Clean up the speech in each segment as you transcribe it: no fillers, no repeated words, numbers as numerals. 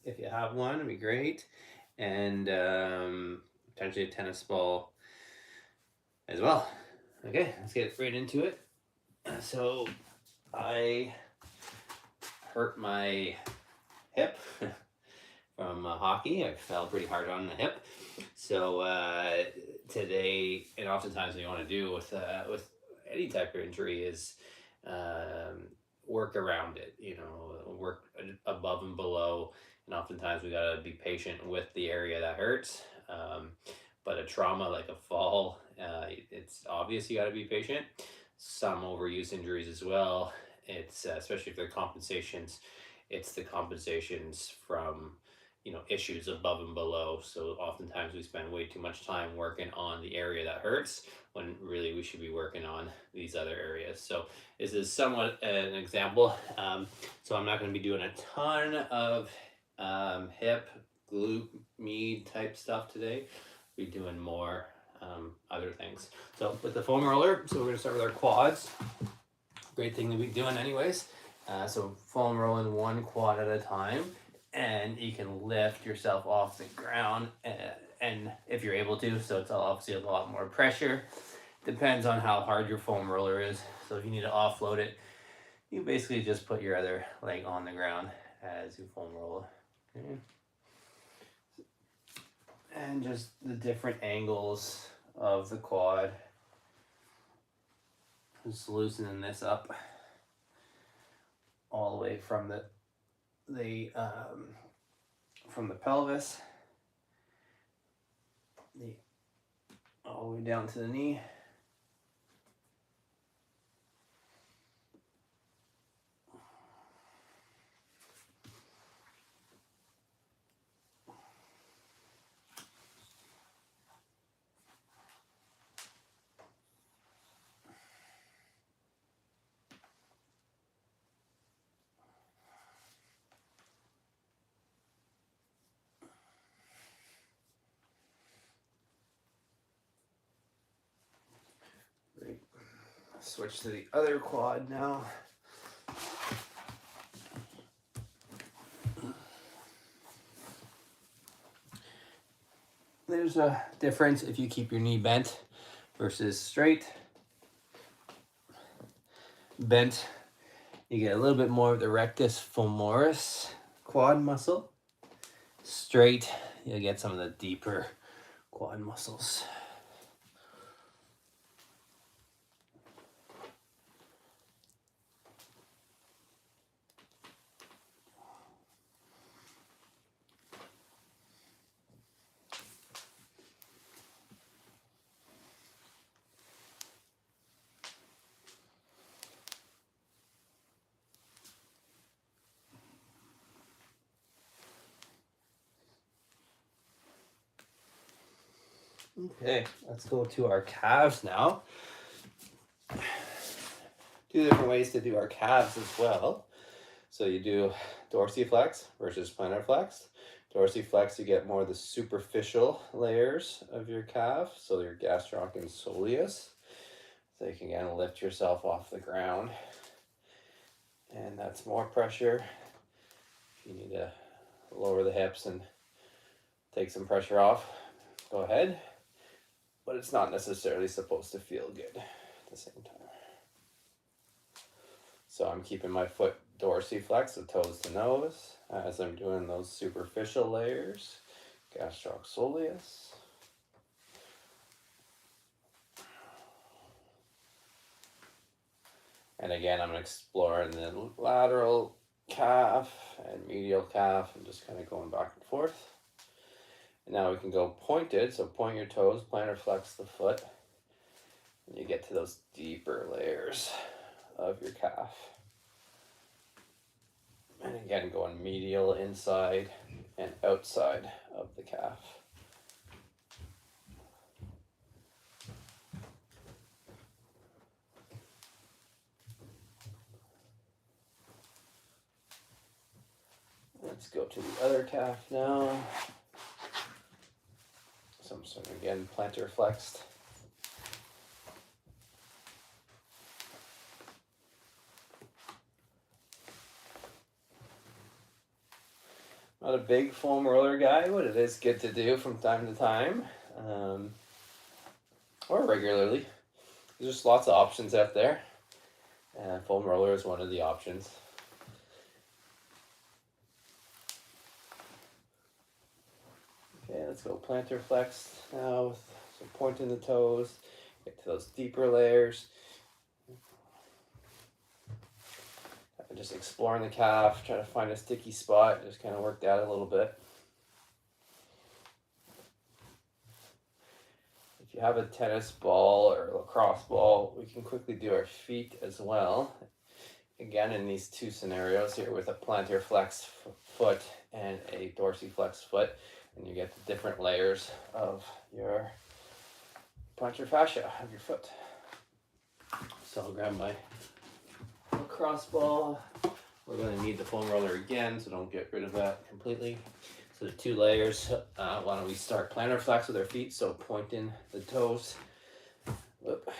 if you have one, it'd be great. And potentially a tennis ball as well. Okay, let's get right into it. So I hurt my hip from hockey. I fell pretty hard on the hip. So today, and oftentimes what you want to do with any type of injury is um, work around it. You know, work above and below. And oftentimes we gotta be patient with the area that hurts. But a trauma like a fall, it's obvious you gotta be patient. Some overuse injuries as well. It's especially if they're compensations. It's the compensations from issues above and below. So oftentimes we spend way too much time working on the area that hurts when really we should be working on these other areas. So this is somewhat an example. So I'm not going to be doing a ton of hip glute med type stuff today. We'll be doing more other things. So with the foam roller, so we're going to start with our quads. Great thing to be doing anyways. So foam rolling one quad at a time, and you can lift yourself off the ground, and if you're able to, so it's obviously a lot more pressure. Depends on how hard your foam roller is. So if you need to offload it, you basically just put your other leg on the ground as you foam roll. Okay. And just the different angles of the quad. Just loosening this up all the way from from the pelvis, all the way down to the knee. Great. Switch to the other quad now. There's a difference if you keep your knee bent versus straight. Bent, you get a little bit more of the rectus femoris quad muscle. Straight, you'll get some of the deeper quad muscles. Okay, let's go to our calves now. Two different ways to do our calves as well. So you do dorsiflex versus plantar flex. Dorsiflex, you get more of the superficial layers of your calf, so your gastroc and soleus. So you can again lift yourself off the ground, and that's more pressure. If you need to lower the hips and take some pressure off, go ahead. But it's not necessarily supposed to feel good at the same time. So I'm keeping my foot dorsiflex, the toes to nose, as I'm doing those superficial layers, gastroc soleus. And again, I'm exploring the lateral calf and medial calf and just kind of going back and forth. And now we can go pointed, so point your toes, plantar flex the foot, and you get to those deeper layers of your calf. And again, going medial inside and outside of the calf. Let's go to the other calf now. So I'm sort of again plantar flexed. Not a big foam roller guy, but it is good to do from time to time, or regularly. There's just lots of options out there, and foam roller is one of the options. Okay, let's go plantar flex now with some point in the toes. Get to those deeper layers. Just exploring the calf, trying to find a sticky spot, just kind of work that a little bit. If you have a tennis ball or a lacrosse ball, we can quickly do our feet as well. Again, in these two scenarios here with a plantar flex foot and a dorsiflex foot, and you get the different layers of your plantar fascia of your foot. So I'll grab my lacrosse ball. We're going to need the foam roller again, so don't get rid of that completely. So the two layers, why don't we start plantar flex with our feet, so point in the toes. Whoop.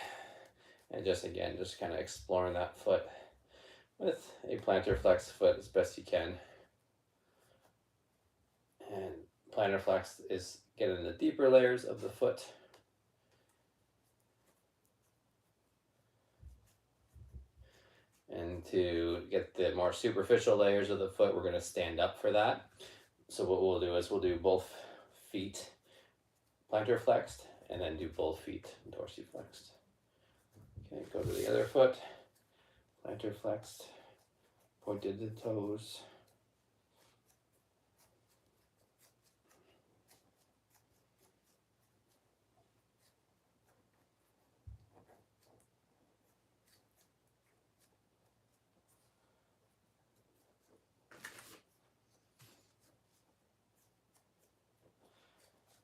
And just again, just kind of exploring that foot with a plantar flex foot as best you can. And plantar flex is getting the deeper layers of the foot. And to get the more superficial layers of the foot, we're going to stand up for that. So what we'll do is we'll do both feet plantar flexed and then do both feet dorsiflexed. Okay, go to the other foot, plantar flexed, pointed the toes.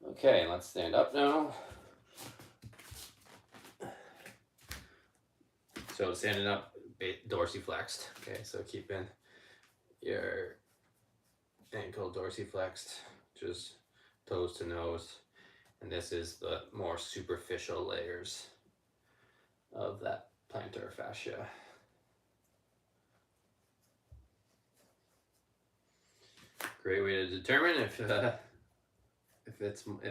Okay, let's stand up now. So standing up, dorsiflexed. Okay, so keeping your ankle dorsiflexed, just toes to nose. And this is the more superficial layers of that plantar fascia. Great way to determine if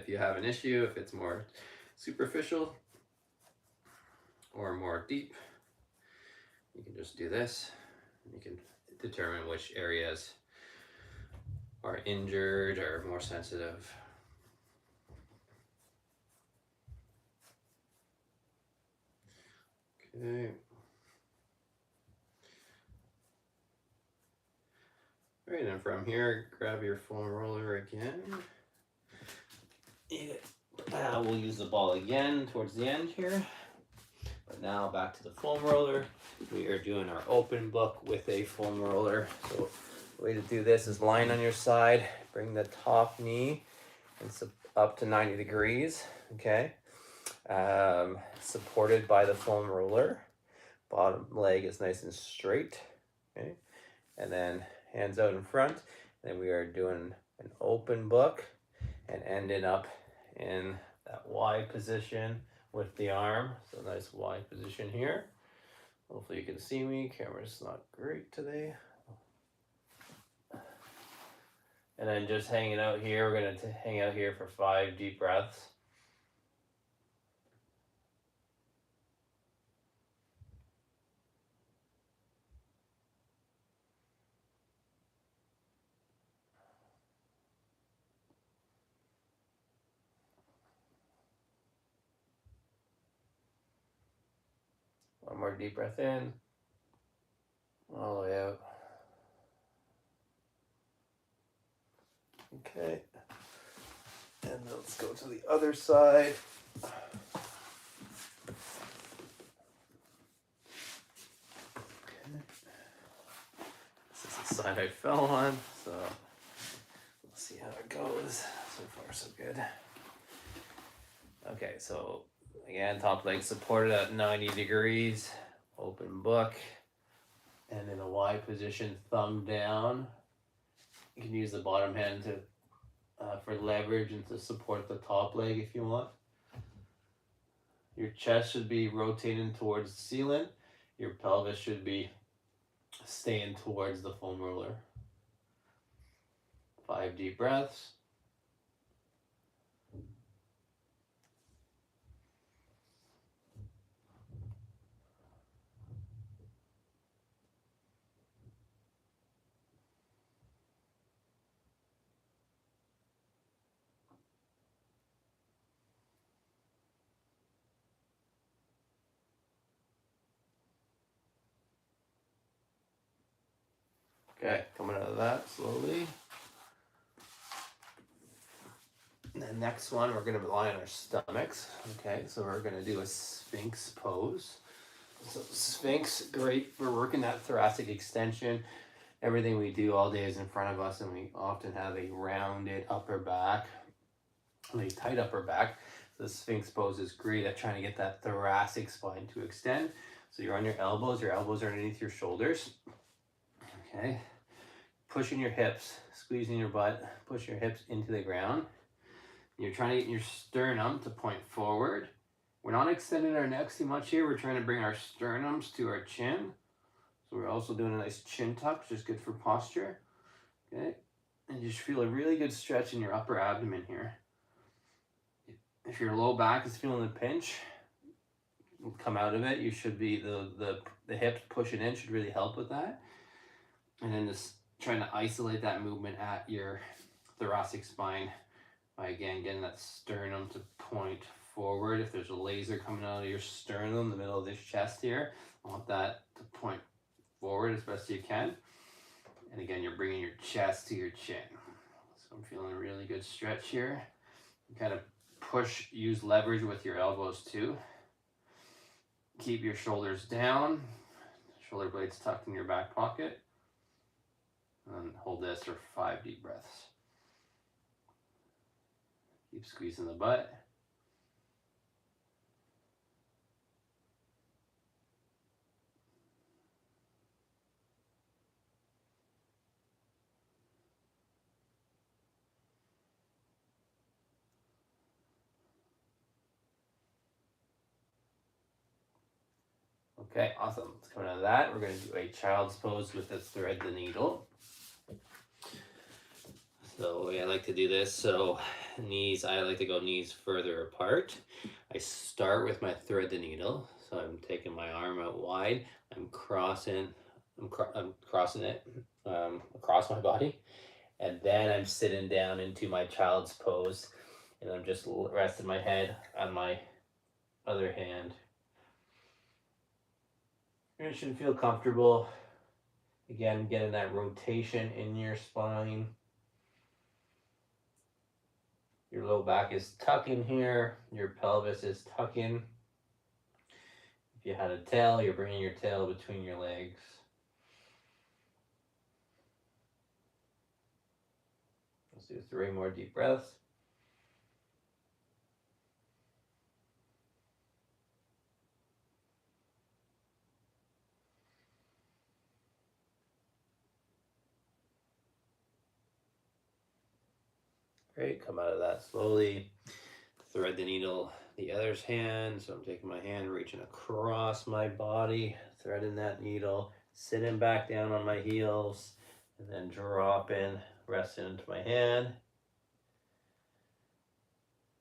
you have an issue, if it's more superficial or more deep. You can just do this. You can determine which areas are injured or more sensitive. Okay. All right, and from here, grab your foam roller again. We'll use the ball again towards the end here. But now back to the foam roller. We are doing our open book with a foam roller. So the way to do this is lying on your side, bring the top knee and up to 90 degrees, okay? Supported by the foam roller. Bottom leg is nice and straight, okay? And then hands out in front. Then we are doing an open book and ending up in that Y position with the arm. So nice Y position here. Hopefully you can see me. Camera's not great today. And then just hanging out here. We're going to hang out here for 5 deep breaths. One more deep breath in. All the way out. Okay. And let's go to the other side. Okay. This is the side I fell on, so we'll see how it goes. So far, so good. Okay, so again, top leg supported at 90 degrees, open book, and in a Y position, thumb down. You can use the bottom hand to for leverage and to support the top leg if you want. Your chest should be rotating towards the ceiling. Your pelvis should be staying towards the foam roller. 5 deep breaths. Okay, coming out of that slowly. And the next one, we're going to lie on our stomachs. Okay, so we're going to do a Sphinx pose. So Sphinx, great for working that thoracic extension. Everything we do all day is in front of us, and we often have a rounded upper back, a tight upper back. So the Sphinx pose is great at trying to get that thoracic spine to extend. So you're on your elbows are underneath your shoulders. Okay, pushing your hips, squeezing your butt, push your hips into the ground. You're trying to get your sternum to point forward. We're not extending our necks too much here. We're trying to bring our sternums to our chin. So we're also doing a nice chin tuck, which is good for posture. Okay, and just feel a really good stretch in your upper abdomen here. If your low back is feeling the pinch, come out of it. You should be, the hips pushing in should really help with that. And then just trying to isolate that movement at your thoracic spine by, again, getting that sternum to point forward. If there's a laser coming out of your sternum, the middle of this chest here, I want that to point forward as best you can. And again, you're bringing your chest to your chin. So I'm feeling a really good stretch here. You kind of push, use leverage with your elbows too. Keep your shoulders down, shoulder blades tucked in your back pocket. And hold this for 5 deep breaths. Keep squeezing the butt. Okay, awesome. Let's come out of that. We're going to do a child's pose with the thread the needle. So I like to do this. So knees, I like to go knees further apart. I start with my thread the needle. So I'm taking my arm out wide. I'm crossing it across my body. And then I'm sitting down into my child's pose. And I'm just resting my head on my other hand. You should feel comfortable. Again, getting that rotation in your spine. Your low back is tucking here. Your pelvis is tucking. If you had a tail, you're bringing your tail between your legs. Let's do 3 more deep breaths. Great, come out of that slowly. Thread the needle the other hand. So I'm taking my hand, reaching across my body, threading that needle, sitting back down on my heels, and then dropping, resting into my hand.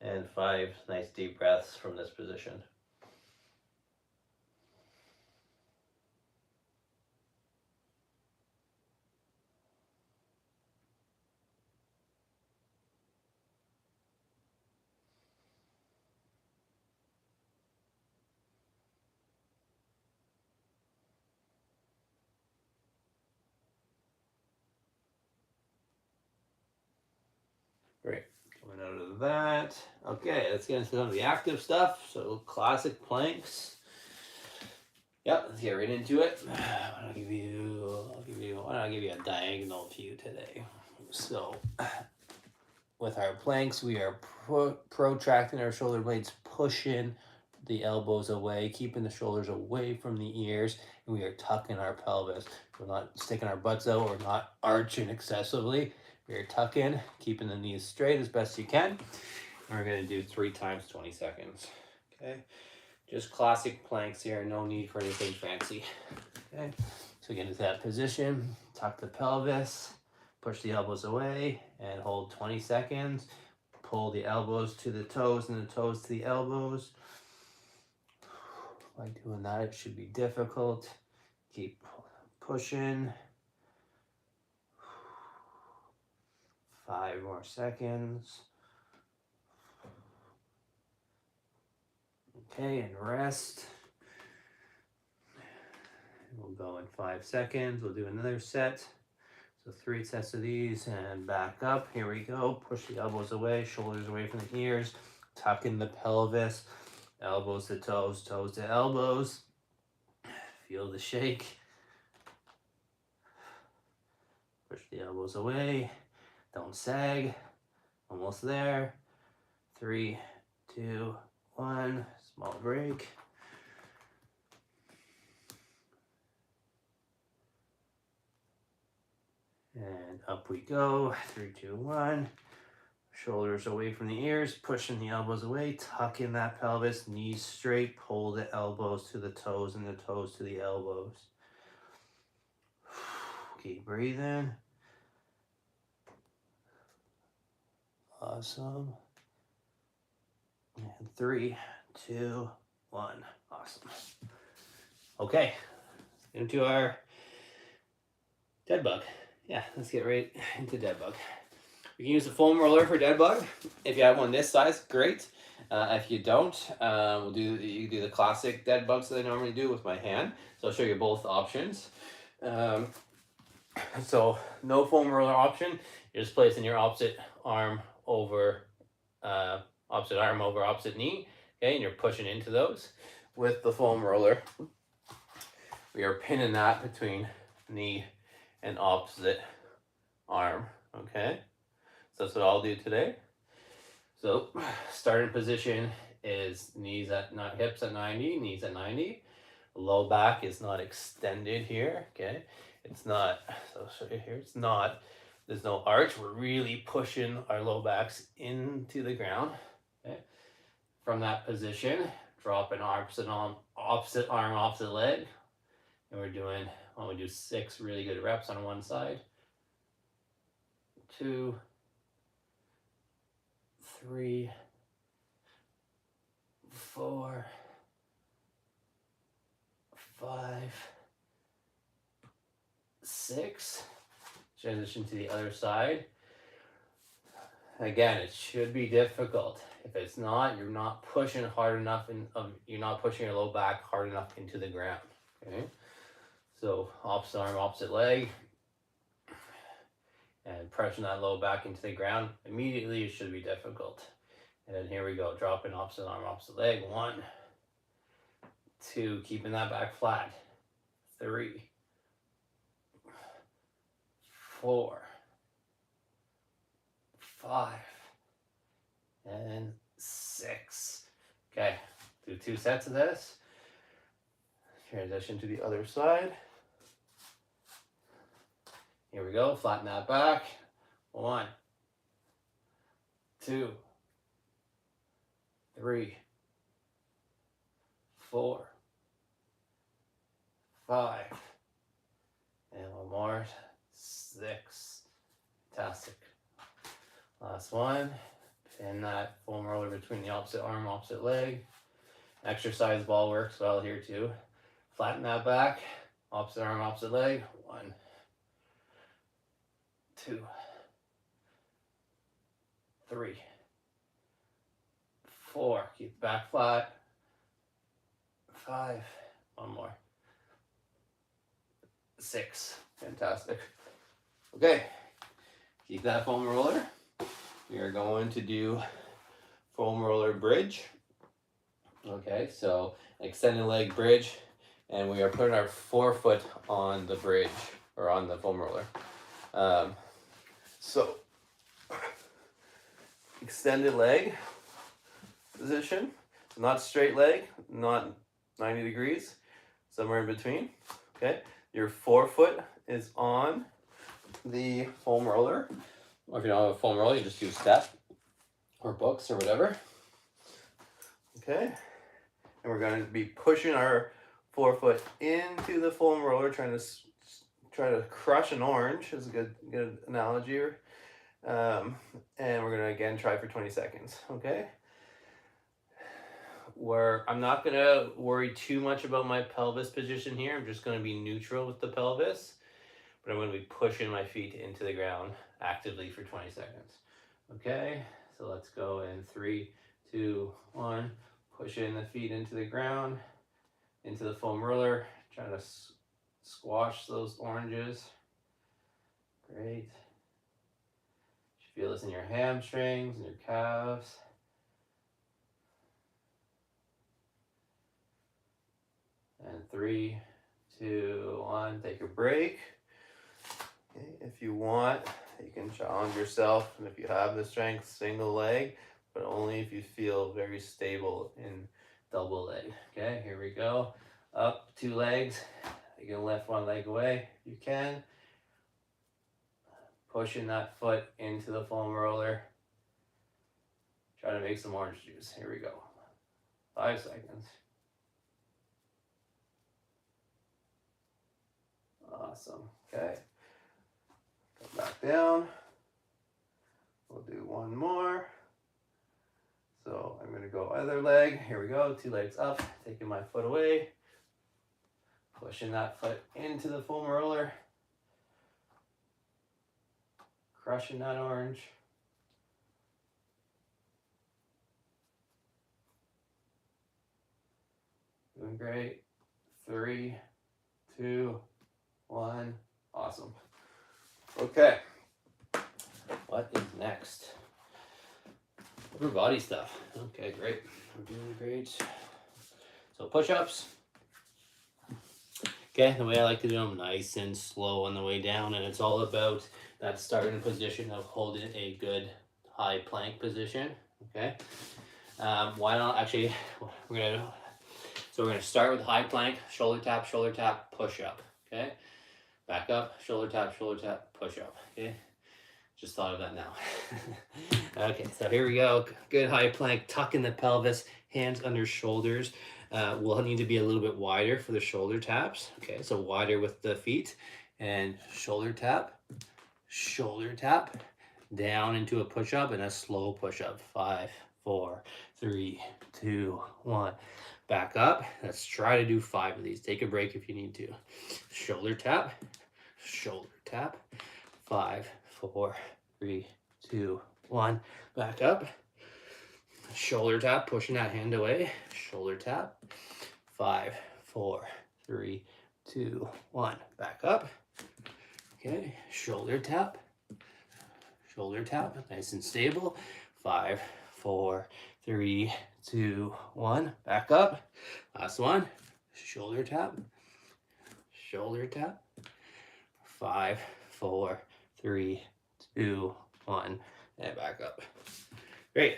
And 5 nice deep breaths from this position. Great. Coming out of that. Okay, let's get into some of the active stuff. So classic planks. Yep, let's get right into it. Why don't I give you a diagonal view today? So with our planks, we are protracting our shoulder blades, pushing the elbows away, keeping the shoulders away from the ears, and we are tucking our pelvis. We're not sticking our butts out, we're not arching excessively. We're tucking, keeping the knees straight as best you can. And we're going to do 3 times 20 seconds. Okay, just classic planks here, no need for anything fancy. Okay, so get into that position, tuck the pelvis, Push the elbows away and hold 20 seconds. Pull the elbows to the toes and the toes to the elbows. By doing that, it should be difficult. Keep pushing. 5 more seconds. Okay, and rest. We'll go in 5 seconds. We'll do another set. So 3 sets of these and back up. Here we go. Push the elbows away, shoulders away from the ears. Tuck in the pelvis. Elbows to toes, toes to elbows. Feel the shake. Push the elbows away. Don't sag. Almost there. 3, 2, 1. Small break. And up we go. 3, 2, 1. Shoulders away from the ears, pushing the elbows away, tuck in that pelvis, knees straight, pull the elbows to the toes and the toes to the elbows. Keep breathing. Awesome. And 3, 2, 1. Awesome. Okay, into our dead bug. Yeah, let's get right into dead bug. You can use a foam roller for dead bug. If you have one this size, great. If you don't, you can do the classic dead bugs that I normally do with my hand. So I'll show you both options. So no foam roller option. You're just placing your opposite arm over opposite knee. Okay, and you're pushing into those. With the foam roller, we are pinning that between knee and opposite arm. Okay. So that's what I'll do today. So starting position is hips at 90, knees at 90. Low back is not extended here, okay? It's not, so I'll show you here, there's no arch. We're really pushing our low backs into the ground, okay? From that position, drop an opposite arm, opposite leg. And we do 6 really good reps on one side. 2, 3, 4, 5, 6. Transition to the other side. Again, it should be difficult. If it's not, you're not pushing hard enough, you're not pushing your low back hard enough into the ground. Okay, so opposite arm, opposite leg. And pressing that low back into the ground, immediately it should be difficult. And then here we go, dropping opposite arm, opposite leg. 1, 2, keeping that back flat. 3, 4, 5, and 6. Okay, do 2 sets of this. Transition to the other side. Here we go, flatten that back. 1, 2, 3, 4, 5, and one more, 6. Fantastic. Last one, pin that foam roller between the opposite arm, opposite leg. Exercise ball works well here too. Flatten that back, opposite arm, opposite leg. 1, 2, 3, 4. Keep the back flat. 5. One more. 6. Fantastic. Okay. Keep that foam roller. We are going to do foam roller bridge. Okay, so extended leg bridge, and we are putting our forefoot on the bridge or on the foam roller. So extended leg position, not straight leg, not 90 degrees, somewhere in between. Okay, your forefoot is on the foam roller, or if you don't have a foam roller, you just use step or books or whatever. Okay, and we're going to be pushing our forefoot into the foam roller, trying to try to crush an orange is a good analogy. And we're gonna again try for 20 seconds, okay? Where I'm not gonna worry too much about my pelvis position here. I'm just gonna be neutral with the pelvis, but I'm gonna be pushing my feet into the ground actively for 20 seconds. Okay, so let's go in 3, 2, 1. Pushing the feet into the ground, into the foam roller, trying to squash those oranges. Great. You feel this in your hamstrings and your calves. And 3, 2, 1. Take a break. Okay, if you want, you can challenge yourself, and if you have the strength, single leg, but only if you feel very stable in double leg. Okay, here we go. Up 2 legs. You can lift 1 leg away if you can. Pushing that foot into the foam roller. Try to make some orange juice. Here we go. 5 seconds. Awesome. Okay. Come back down. We'll do 1 more. So I'm going to go other leg. Here we go. 2 legs up. Taking my foot away. Pushing that foot into the foam roller. Crushing that orange. Doing great. 3, 2, 1. Awesome. Okay. What is next? Upper body stuff. Okay, great. We're doing great. So push-ups. Okay, the way I like to do them, nice and slow on the way down, and it's all about that starting position of holding a good high plank position. Okay. Why not? Actually, we're gonna start with high plank, shoulder tap, push up. Okay. Back up, shoulder tap, push up. Okay. Just thought of that now. Okay, so here we go. Good high plank, tuck in the pelvis, hands under shoulders. We'll need to be a little bit wider for the shoulder taps. Okay, so wider with the feet and shoulder tap, down into a push up and a slow push up. 5, 4, 3, 2, 1. Back up. Let's try to do 5 of these. Take a break if you need to. Shoulder tap, 5, 4, 3, 2, 1. Back up. Shoulder tap, pushing that hand away. Shoulder tap. 5, 4, 3, 2, 1. Back up. Okay. Shoulder tap. Nice and stable. 5, 4, 3, 2, 1. Back up. Last one. Shoulder tap. 5, 4, 3, 2, 1. And back up. Great.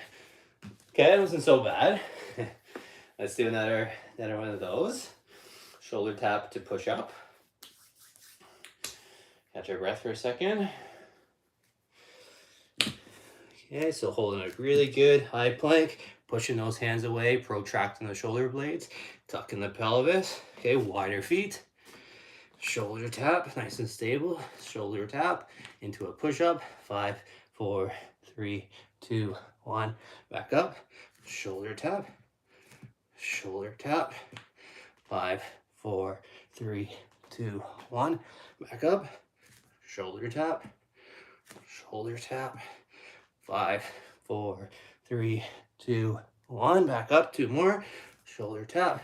Okay, that wasn't so bad. Let's do another one of those. Shoulder tap to push up. Catch our breath for a second. Okay, so holding a really good high plank, pushing those hands away, protracting the shoulder blades, tucking the pelvis. Okay, wider feet. Shoulder tap, nice and stable. Shoulder tap into a push-up. 5, 4, 3, 2, 1. Back up. Shoulder tap. 5, 4, 3, 2, 1. Back up. Shoulder tap. 5, 4, 3, 2, 1. Back up. 2 more. Shoulder tap.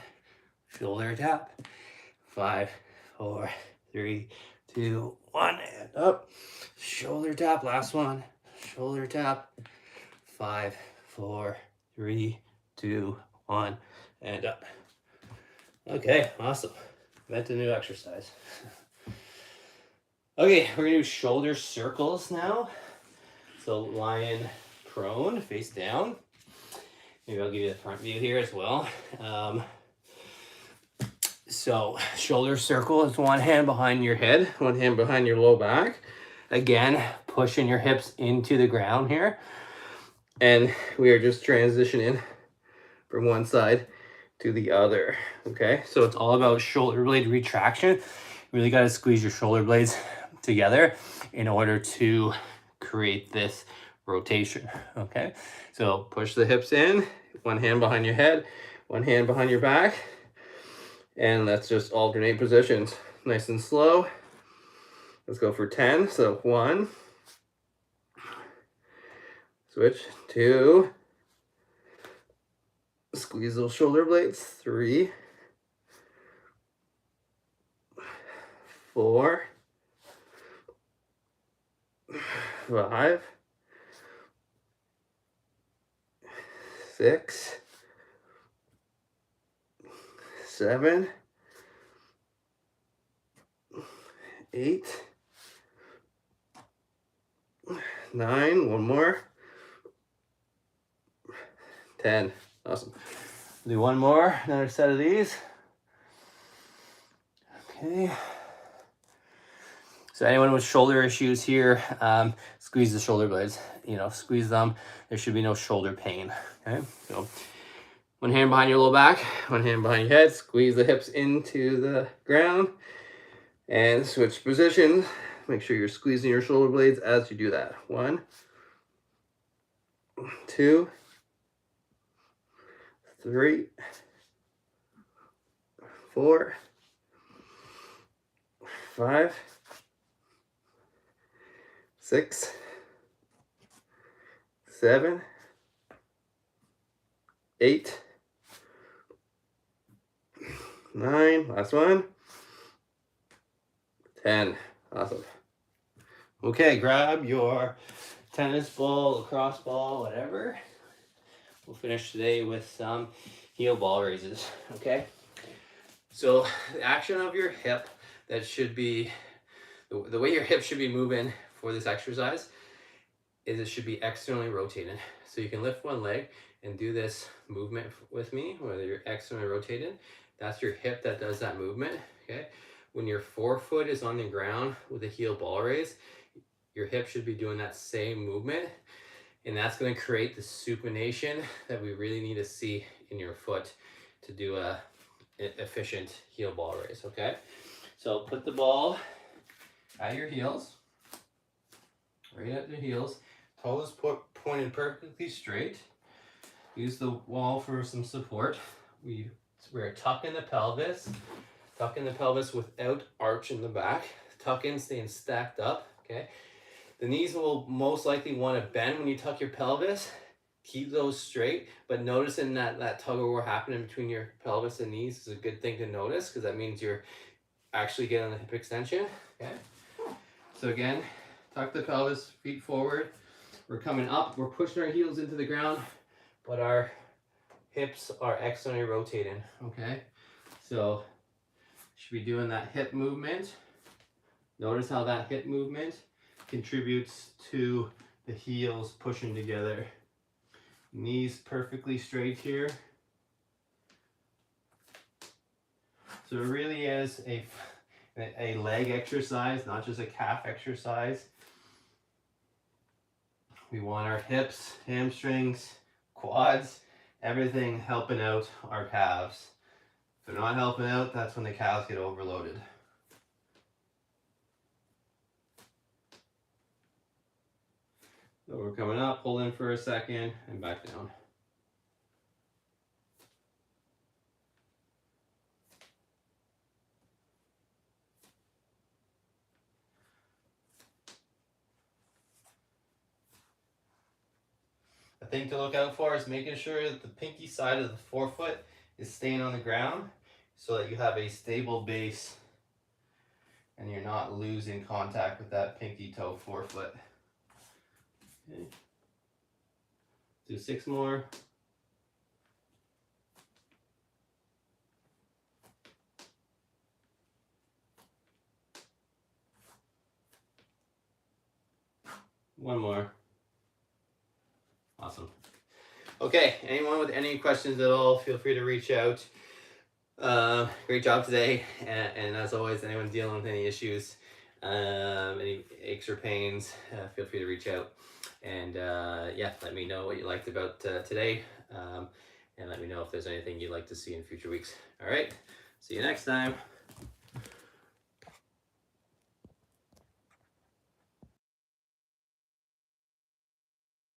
5, 4, 3, 2, 1. And up. Shoulder tap. Last one. Shoulder tap. 5, 4, 3, 2, 1. And up. Okay, awesome. That's a new exercise. Okay, we're gonna do shoulder circles now. So lying prone, face down. Maybe I'll give you the front view here as well. So shoulder circle is 1 hand behind your head, 1 hand behind your low back. Again, pushing your hips into the ground here. And we are just transitioning from one side to the other. Okay, so it's all about shoulder blade retraction You really got to squeeze your shoulder blades together in order to create this rotation. Okay, so push the hips in, one hand behind your head, one hand behind your back, and let's just alternate positions nice and slow. Let's go for 10. So 1, switch, 2, squeeze those shoulder blades, 3, 4, 5, 6, 7, 8, 9, one more, 10. Awesome. Do one more, another set of these. Okay. So anyone with shoulder issues here, squeeze the shoulder blades, squeeze them. There should be no shoulder pain, okay? So one hand behind your low back, one hand behind your head, squeeze the hips into the ground, and switch positions. Make sure you're squeezing your shoulder blades as you do that. 1, 2, 3, 4, 5, 6, 7, 8, 9, last one, 10. Awesome. Okay, grab your tennis ball, lacrosse ball, whatever. We'll finish today with some heel ball raises, okay? So the action of your hip, that should be, the way your hip should be moving for this exercise is it should be externally rotated. So you can lift one leg and do this movement with me, whether you're externally rotated. That's your hip that does that movement, okay? When your forefoot is on the ground with a heel ball raise, your hip should be doing that same movement, and that's going to create the supination that we really need to see in your foot to do a efficient heel ball raise, okay? So put the ball at your heels, right at the heels, toes pointed perfectly straight. Use the wall for some support. We're tucking the pelvis without arch in the back. Tuck in, staying stacked up, okay? The knees will most likely want to bend when you tuck your pelvis. Keep those straight, but noticing that tug of war happening between your pelvis and knees is a good thing to notice, because that means you're actually getting the hip extension, okay? So again, tuck the pelvis, feet forward. We're coming up, we're pushing our heels into the ground, but our hips are externally rotating, okay? So should be doing that hip movement. Notice how that hip movement contributes to the heels pushing together. Knees perfectly straight here. So it really is a leg exercise, not just a calf exercise. We want our hips, hamstrings, quads, everything helping out our calves. If they're not helping out, that's when the calves get overloaded. So we're coming up, hold in for a second, and back down. The thing to look out for is making sure that the pinky side of the forefoot is staying on the ground so that you have a stable base and you're not losing contact with that pinky toe forefoot. Okay. Do 6 more. One more. Awesome. Okay, anyone with any questions at all, feel free to reach out. Great job today, and as always, anyone dealing with any issues, any aches or pains, feel free to reach out. And yeah, let me know what you liked about today, and let me know if there's anything you'd like to see in future weeks. All right, see you next time.